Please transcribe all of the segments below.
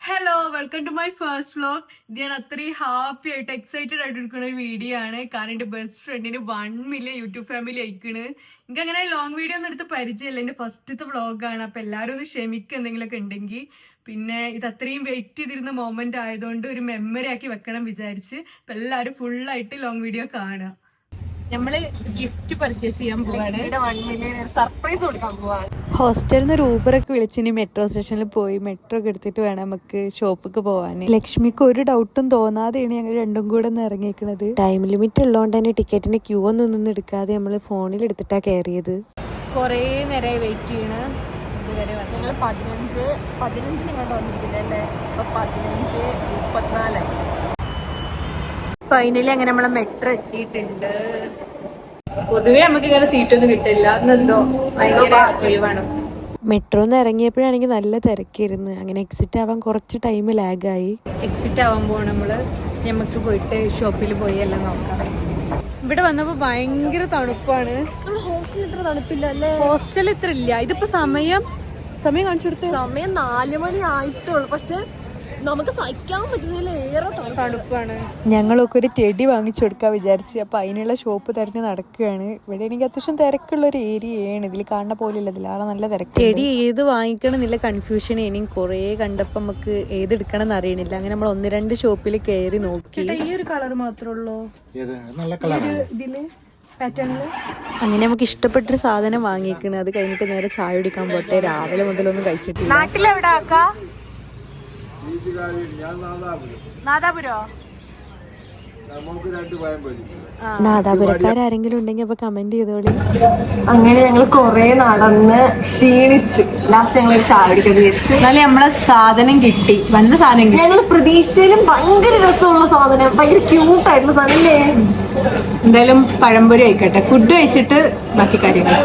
Hello, welcome to my first vlog. ഇത് ഞാൻ അത്രയും ഹാപ്പി ആയിട്ട് എക്സൈറ്റഡ് ആയിട്ട് എടുക്കുന്ന ഒരു വീഡിയോ ആണ്. കാരണം എന്റെ ബെസ്റ്റ് ഫ്രണ്ടിന് 1 മില്യൺ യൂട്യൂബ് ഫാമിലി അയക്കണ്. എനിക്ക് അങ്ങനെ ലോങ് വീഡിയോ ഒന്നും എടുത്ത് പരിചയമില്ല, എന്റെ ഫസ്റ്റത്തെ വ്ലോഗാണ്. അപ്പൊ എല്ലാവരും ഒന്ന് ക്ഷമിക്കുക എന്തെങ്കിലുമൊക്കെ ഉണ്ടെങ്കിൽ. പിന്നെ ഇത് അത്രയും വെയിറ്റ് ചെയ്തിരുന്ന മൊമെന്റ് ആയതുകൊണ്ട് ഒരു മെമ്മറി ആക്കി വെക്കണം വിചാരിച്ച്. അപ്പൊ എല്ലാവരും ഫുള്ളായിട്ട് ലോങ് വീഡിയോ കാണുക. നമ്മള് ഗിഫ്റ്റ് പർച്ചേസ് ചെയ്യാൻ പോവാണ്. സർപ്രൈസ് കൊടുക്കാൻ പോവാണ്. ഹോസ്റ്റലിൽ നിന്ന് ഒരു ഊബറൊക്കെ വിളിച്ചിനി മെട്രോ സ്റ്റേഷനിൽ പോയി മെട്രോ ഒക്കെ എടുത്തിട്ട് വേണം നമുക്ക് ഷോപ്പിക്ക് പോകാൻ. ലക്ഷ്മിക്ക് ഒരു ഡൗട്ടും തോന്നാതെയാണ് ഞങ്ങൾ രണ്ടും കൂടെ ഒന്ന് ഇറങ്ങിയിരിക്കുന്നത്. ടൈം ലിമിറ്റ് ഉള്ളതുകൊണ്ട് തന്നെ ടിക്കറ്റിന്റെ ക്യൂ ഒന്നും എടുക്കാതെ നമ്മൾ ഫോണിൽ എടുത്തിട്ടാ കയറിയത്. കുറേ നേരമായി വെയിറ്റ് ചെയ്യണ്. ഇതുവരെ ഞങ്ങൾ 15 ഇങ്ങോട്ട് വന്നിരിക്കുന്നത് അല്ലേ. അപ്പൊ 15:34. ഫൈനലി അങ്ങനെ നമ്മളെ മെട്രോ എത്തിയിട്ടുണ്ട്. പൊതുവെ നമുക്ക് ഇങ്ങനെ സീറ്റൊന്നും കിട്ടില്ല. എന്നെന്തോ ഭയങ്കര ഒഴിവാണ്. മെട്രോന്ന് ഇറങ്ങിയപ്പോഴാണെങ്കിൽ നല്ല തിരക്കിരുന്ന്. അങ്ങനെ എക്സിറ്റ് ആവാൻ കുറച്ച് ടൈം ലാഗായി. എക്സിറ്റ് ആവാൻ നമ്മള് നമുക്ക് പോയിട്ട് ഷോപ്പിൽ പോയി എല്ലാം നോക്കാം. ഇവിടെ വന്നപ്പോ ഭയങ്കര തണുപ്പാണ്. ഹോസ്റ്റലിൽ ഇത്ര തണുപ്പില്ല അല്ലേ? ഹോസ്റ്റലിൽ ഇത്ര ഇല്ല. ഇതിപ്പോ സമയം കാണിച്ചു കൊടുത്തു. സമയം 4 മണി ആയിട്ടുള്ളൂ. പക്ഷെ നമുക്ക് സഹിക്കാൻ പറ്റുന്നതിൽ ഏറെ തണുപ്പാണ്. ഞങ്ങളൊക്കെ ഒരു ടെടി വാങ്ങിച്ചു കൊടുക്കാൻ വിചാരിച്ച്. അപ്പൊ അതിനുള്ള ഷോപ്പ് തിരഞ്ഞ് നടക്കുകയാണ്. ഇവിടെ എനിക്ക് അത്യാവശ്യം തിരക്കുള്ള ഒരു ഏരിയയാണ്. ഇതിൽ കാണുന്ന പോലെ ഇല്ല, ഇതിലാണ് നല്ല തിരക്ക്. ടെടി ഏത് വാങ്ങിക്കണം എന്നുള്ള കൺഫ്യൂഷൻ. ഇനിയും കുറേ കണ്ടപ്പോ നമുക്ക് ഏതെടുക്കണം എന്ന് അറിയണില്ല. അങ്ങനെ നമ്മൾ 1-2 ഷോപ്പിൽ കയറി നോക്കി. ഈ ഒരു കളർ മാത്രമേ ഉള്ളൂ ഇതില് പാറ്റേണില്. അങ്ങനെ നമുക്ക് ഇഷ്ടപ്പെട്ടൊരു സാധനം വാങ്ങിക്കണ്. അത് കഴിഞ്ഞിട്ട് നേരെ ചായ കുടിക്കാൻ പോട്ടെ. രാവിലെ മുതലൊന്നും കഴിച്ചിട്ടില്ല. നാട്ടിലെവിടെ ആക്കാ? നാദാപുരക്കാരെങ്കിലും ഉണ്ടെങ്കിൽ അപ്പൊ കമന്റ് ചെയ്തോളി. അങ്ങനെ ഞങ്ങൾ കൊറേ നടന്ന് ക്ഷീണിച്ചു. ലാസ്റ്റ് ഞങ്ങൾ ചായ കുടിക്കാൻ വിചാരിച്ചു. എന്നാലും നമ്മളെ സാധനം കിട്ടി. വന്ന സാധനം കിട്ടി. ഞങ്ങൾ പ്രതീക്ഷിച്ചാലും ഭയങ്കര രസമുള്ള സാധനം, ഭയങ്കര ക്യൂട്ടായിട്ടുള്ള സാധനം അല്ലേ. എന്തായാലും പഴംപൊരി ആയിക്കോട്ടെ. ഫുഡ് കഴിച്ചിട്ട് ബാക്കി കാര്യങ്ങൾ.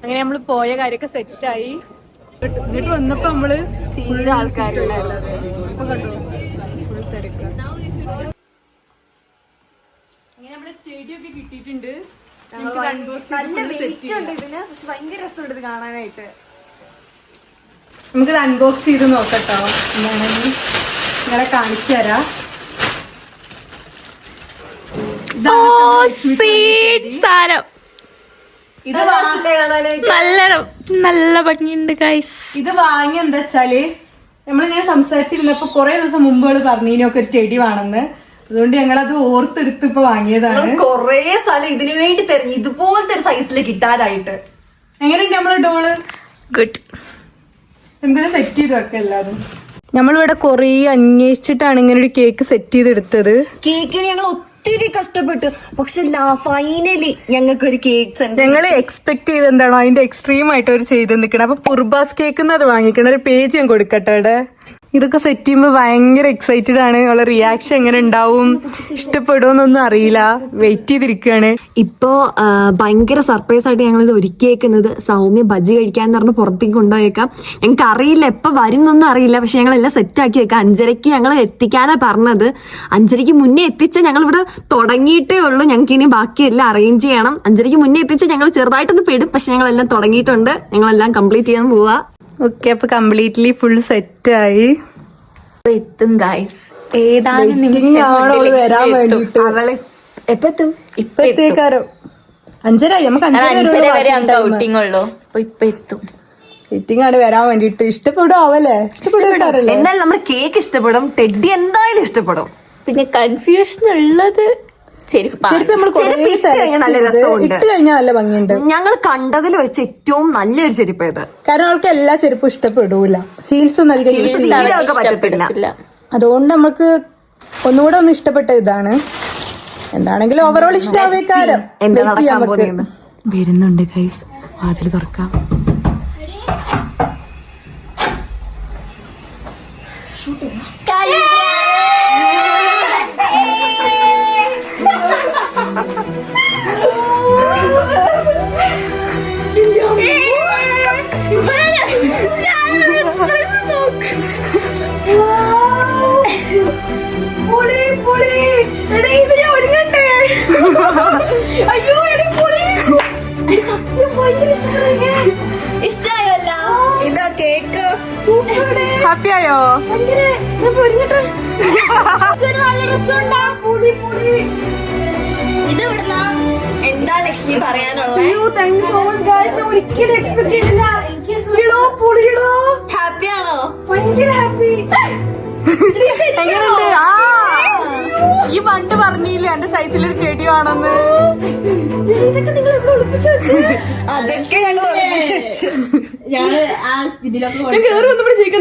അങ്ങനെ നമ്മള് പോയ കാര്യമൊക്കെ സെറ്റായി. ഇങ്ങോട്ട് വന്നപ്പോ നമ്മള് തീരെ ആൾക്കാരില്ല. ഇപ്പൊ കണ്ടോ ഫുൾ തിരക്ക്. അങ്ങനെ നമ്മള് സ്റ്റേഡിയം ഒക്കെ കിട്ടിയിട്ടുണ്ട്. നല്ല വെയിറ്റ് ഉണ്ട് ഇതിന്, പക്ഷെ ഭയങ്കര രസമുണ്ട് ഇത് കാണാനായിട്ട്. നമുക്കിത് അൺബോക്സ് ചെയ്ത് നോക്കട്ടോ. എന്താണെങ്കിൽ നിങ്ങളെ കാണിച്ചു തരാം. ഇത് നല്ല ഭംഗിയുണ്ട് ഗൈസ്. ഇത് വാങ്ങിയ എന്താ വെച്ചാല് നമ്മളിങ്ങനെ സംസാരിച്ചിരുന്നപ്പോ കുറെ ദിവസം മുമ്പുകൾ പറഞ്ഞതിനൊക്കെ ഒരു ചെടി വേണമെന്ന്. അതുകൊണ്ട് ഞങ്ങളത് ഓർത്തെടുത്ത് ഇപ്പൊ വാങ്ങിയതാണ്. കൊറേ സ്ഥലം ഇതിനു വേണ്ടി തെരഞ്ഞു ഇതുപോലത്തെ ഒരു സൈസിൽ കിട്ടാനായിട്ട്. എങ്ങനെയുണ്ട് നമ്മളെ ഡോള്? ഗുഡ്. നമുക്കിത് സെറ്റ് ചെയ്ത് വെക്കാം എല്ലാതും. നമ്മളിവിടെ കൊറേ അന്വേഷിച്ചിട്ടാണ് ഇങ്ങനെ ഒരു കേക്ക് സെറ്റ് ചെയ്തെടുത്തത്. കേക്കിന് ഞങ്ങൾ ഒത്തിരി കഷ്ടപ്പെട്ടു, പക്ഷെ ഫൈനലി ഞങ്ങൾക്കൊരു കേക്ക് ഞങ്ങള് എക്സ്പെക്ട് ചെയ്ത് എന്താണോ അതിന്റെ എക്സ്ട്രീം ആയിട്ട് ഒരു ചെയ്ത് നിൽക്കണം. അപ്പൊ പുർബാസ് കേക്ക് അത് വാങ്ങിക്കണം. ഒരു പേജ് ഞാൻ കൊടുക്കട്ടെ ഇവിടെ. ഇതൊക്കെ സെറ്റ് ചെയ്യുമ്പോ ഭയങ്കര എക്സൈറ്റഡ് ആണ്. അവളെ റിയാക്ഷൻ എങ്ങനെ ഉണ്ടാവും, ഇഷ്ടപ്പെടുമെന്നൊന്നും അറിയില്ല. വെയിറ്റ് ചെയ്തിരിക്കുകയാണ്. ഇപ്പോ ഭയങ്കര സർപ്രൈസ് ആയിട്ട് ഞങ്ങൾ ഇത് ഒരുക്കിയേക്കുന്നത്. സൗമ്യ ബജ്ജി കഴിക്കാന്ന് പറഞ്ഞ് പുറത്തേക്ക് കൊണ്ടുപോയേക്കാം. ഞങ്ങൾക്ക് അറിയില്ല എപ്പോ വരും എന്നൊന്നും അറിയില്ല, പക്ഷെ ഞങ്ങളെല്ലാം സെറ്റ് ആക്കി വെക്കാം. 5:30 ഞങ്ങൾ എത്തിക്കാനാ പറഞ്ഞത്. 5:30 മുന്നേ എത്തിച്ച ഞങ്ങൾ ഇവിടെ തുടങ്ങിയിട്ടേ ഉള്ളൂ. ഞങ്ങൾക്ക് ഇനി ബാക്കിയെല്ലാം അറേഞ്ച് ചെയ്യണം. 5:30 മുന്നേ എത്തിച്ച് ഞങ്ങൾ ചെറുതായിട്ടൊന്ന് പെടും, പക്ഷെ ഞങ്ങളെല്ലാം തുടങ്ങിയിട്ടുണ്ട്. ഞങ്ങളെല്ലാം കംപ്ലീറ്റ് ചെയ്യാൻ പോവാ. ഓക്കെ, അപ്പൊ കംപ്ലീറ്റ്ലി ഫുൾ സെറ്റ് ആയി. എത്തും ഗൈസ്. ഏതാനും വരാൻ വേണ്ടിട്ട് അവള് എപ്പോ എത്തും? ഇപ്പത്തേക്കാരോ 5:30 നമുക്ക് 5:30 വരെ ഔട്ടിംഗ് ഉള്ളൂ. ഇപ്പൊ എത്തും. മീറ്റിംഗ് ആണ് വരാൻ വേണ്ടിട്ട്. ഇഷ്ടപ്പെടും അവല്ലേ? ഇഷ്ടപ്പെടാറില്ല. എന്തായാലും നമ്മുടെ കേക്ക് ഇഷ്ടപ്പെടും, ടെഡി എന്തായാലും ഇഷ്ടപ്പെടും. പിന്നെ കൺഫ്യൂഷൻ ഉള്ളത് ചെരുപ്പ് നമ്മൾ ഇട്ട് കഴിഞ്ഞാൽ നല്ല ഭംഗിയുണ്ട്. ഞങ്ങൾ കണ്ടതിൽ വെച്ച് ഏറ്റവും നല്ലൊരു ചെരുപ്പ് ഇത്. കാരണം അവൾക്ക് എല്ലാ ചെരുപ്പും ഇഷ്ടപ്പെടൂല. ഹീൽസ് ഒന്നും അധികം യൂസ് ചെയ്യാൻ പറ്റത്തില്ല. അതുകൊണ്ട് നമുക്ക് ഒന്നുകൂടെ ഒന്ന് ഇഷ്ടപ്പെട്ട ഇതാണ്. എന്താണെങ്കിലും ഓവറോൾ ഇഷ്ടാവേക്കാരം. വരുന്നുണ്ട് ഗൈസ്, വാതിൽ തുറക്കാം. അയ്യോ ഇഷ്ടായല്ല ഇതാ കേക്ക്. ഹാപ്പി ആയോ? എന്താ ലക്ഷ്മി പറയാനുള്ളത്? ഹാപ്പിയാണോ? എങ്ങനെയുണ്ട്? ഈ പണ്ട് പറഞ്ഞില്ലേ എന്റെ സൈസിലൊരു ചെടി വേണമെന്ന്. അതൊക്കെ ഞങ്ങൾ ഒളിപ്പിച്ച് വെച്ചു.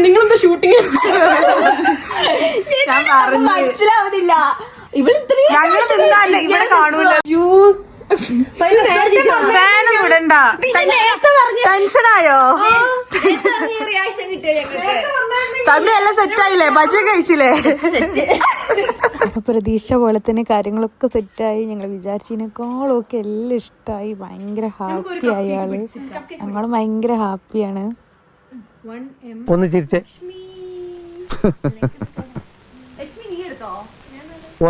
നിങ്ങളെന്താ ഷൂട്ടിങ്? ഞാൻ പറഞ്ഞു മനസ്സിലാവുന്നില്ല. ഞങ്ങൾ നിന്നല്ല ഇവിടെ കാണൂല. ഫാനൊന്നും ഇടണ്ട. ടെൻഷനായോ? റിയാക്ഷൻ കിട്ടിയോ ഞങ്ങൾക്ക്? സമയമെല്ലാം സെറ്റായില്ലേ? ബജി കഴിച്ചില്ലേ? അപ്പൊ പ്രതീക്ഷ പോലെ തന്നെ കാര്യങ്ങളൊക്കെ സെറ്റായി. ഞങ്ങൾ വിചാരിച്ചതിനേക്കാളും ഒക്കെ എല്ലാം ഇഷ്ടമായി. ഭയങ്കര ഹാപ്പി ആയി ആള്. ഞങ്ങളും ഭയങ്കര ഹാപ്പിയാണ്. ഒന്ന് ചിരിച്ചേ.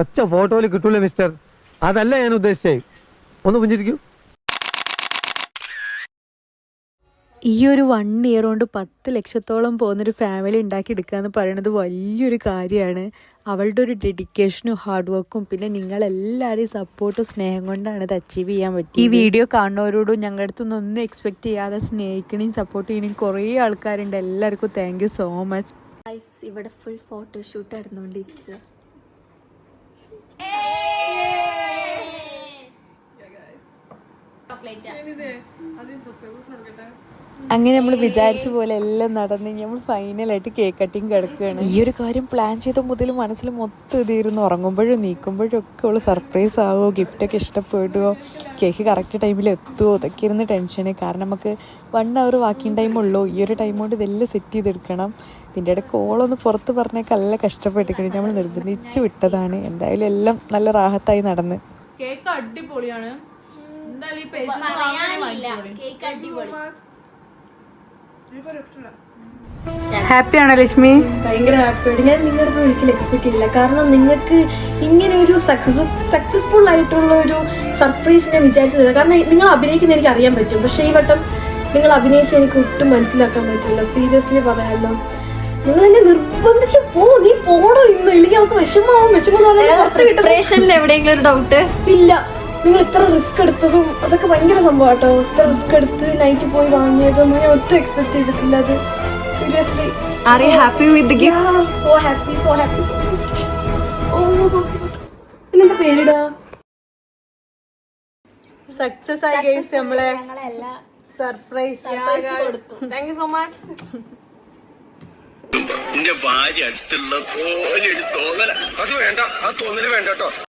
ഒച്ച ഫോട്ടോയിൽ കിട്ടൂല മിസ്റ്റർ. അതല്ല ഞാൻ ഉദ്ദേശിച്ചേ. ഒന്ന് പുഞ്ചിരിക്കൂ. ഈ ഒരു 1 ഇയർ കൊണ്ട് 10 ലക്ഷത്തോളം പോകുന്നൊരു ഫാമിലി ഉണ്ടാക്കിയെടുക്കുക എന്ന് പറയുന്നത് വലിയൊരു കാര്യമാണ്. അവളുടെ ഒരു ഡെഡിക്കേഷനും ഹാർഡ് വർക്കും പിന്നെ നിങ്ങളെല്ലാവരെയും സപ്പോർട്ടും സ്നേഹം കൊണ്ടാണ് ഇത് അച്ചീവ് ചെയ്യാൻ പറ്റും. ഈ വീഡിയോ കാണുന്നവരോടും ഞങ്ങളുടെ അടുത്തൊന്നും ഒന്നും എക്സ്പെക്ട് ചെയ്യാതെ സ്നേഹിക്കണേയും സപ്പോർട്ട് ചെയ്യണേയും കുറേ ആൾക്കാരുണ്ട്. എല്ലാവർക്കും താങ്ക് യു സോ മച്ച്. ഇവിടെ ഫുൾ ഫോട്ടോഷൂട്ട് നടന്നുകൊണ്ടിരിക്കുക. അങ്ങനെ നമ്മൾ വിചാരിച്ച പോലെ എല്ലാം നടന്ന് നമ്മൾ ഫൈനലായിട്ട് കേക്ക് കട്ടിങ് കിടക്കുകയാണ്. ഈ ഒരു കാര്യം പ്ലാൻ ചെയ്ത മുതൽ മനസ്സിൽ മൊത്തം ഇതായിരുന്നു. ഉറങ്ങുമ്പോഴും നീക്കുമ്പോഴും ഒക്കെ അവൾ സർപ്രൈസ് ആവുമോ, ഗിഫ്റ്റൊക്കെ ഇഷ്ടപ്പെടുമോ, കേക്ക് കറക്റ്റ് ടൈമിൽ എത്തുമോ, ഇതൊക്കെ ഇരുന്ന് ടെൻഷന്. കാരണം നമുക്ക് 1 അവർ വാക്കിംഗ് ടൈം ഉള്ളൂ. ഈ ഒരു ടൈം കൊണ്ട് ഇതെല്ലാം സെറ്റ് ചെയ്തെടുക്കണം. ഇതിൻ്റെ ഇടയ്ക്ക് ഓളൊന്ന് പുറത്ത് പറഞ്ഞേക്ക് നല്ല കഷ്ടപ്പെട്ടിട്ട് നമ്മൾ നിർബന്ധിച്ച് വിട്ടതാണ്. എന്തായാലും എല്ലാം നല്ല റാഹത്തായി നടന്ന്. കേക്ക് അടിപൊളിയാണ്. എന്തായാലും ഹാപ്പിയാണോ ലക്ഷ്മി? ഭയങ്കര ഹാപ്പിയാണ്. ഞാൻ നിങ്ങളുടെ അടുത്ത് ഒരിക്കലും എക്സ്പെക്ട് ചെയ്യില്ല. കാരണം നിങ്ങൾക്ക് ഇങ്ങനെ ഒരു സക്സസ്ഫുൾ ആയിട്ടുള്ള ഒരു സർപ്രൈസ് ഞാൻ വിചാരിച്ചത്. കാരണം നിങ്ങൾ അഭിനയിക്കുന്ന എനിക്ക് അറിയാൻ പറ്റും. പക്ഷെ ഈ വട്ടം നിങ്ങൾ അഭിനയിച്ച് എനിക്ക് ഒട്ടും മനസ്സിലാക്കാൻ പറ്റില്ല. സീരിയസ്ലി പറയാമല്ലോ. നിങ്ങൾ എന്നെ നിർബന്ധിച്ച് നീ പോണോ ഇന്ന്, ഇല്ലെങ്കിൽ അവർക്ക് വിഷമാവും. പ്രിപ്പറേഷനിൽ എവിടെയെങ്കിലും ഒരു ഡൗട്ട് ഇല്ല. നിങ്ങൾ ഇത്ര റിസ്ക് എടുത്തതും അതൊക്കെ ഭയങ്കര സംഭവം കേട്ടോ. ഇത്ര റിസ്ക് എടുത്ത് നൈറ്റ് പോയി വാങ്ങിയതും ഞാൻ ഒട്ടും എക്സ്പെക്ട് ചെയ്തിട്ടില്ല. അത് seriously. Are you happy with the gift? So happy, so happy. പിന്നെന്താ പേരിടാ? സക്സസ് ആയി ഗൈസ്. നമ്മളെ സർപ്രൈസ് കൊടുത്തു. Thank you so much. എന്റെ ഭാര്യ അടുത്തുള്ള പോലെ ഒരു തോന്നല. അത് വേണ്ട, ആ തോന്നല് വേണ്ട കേട്ടോ.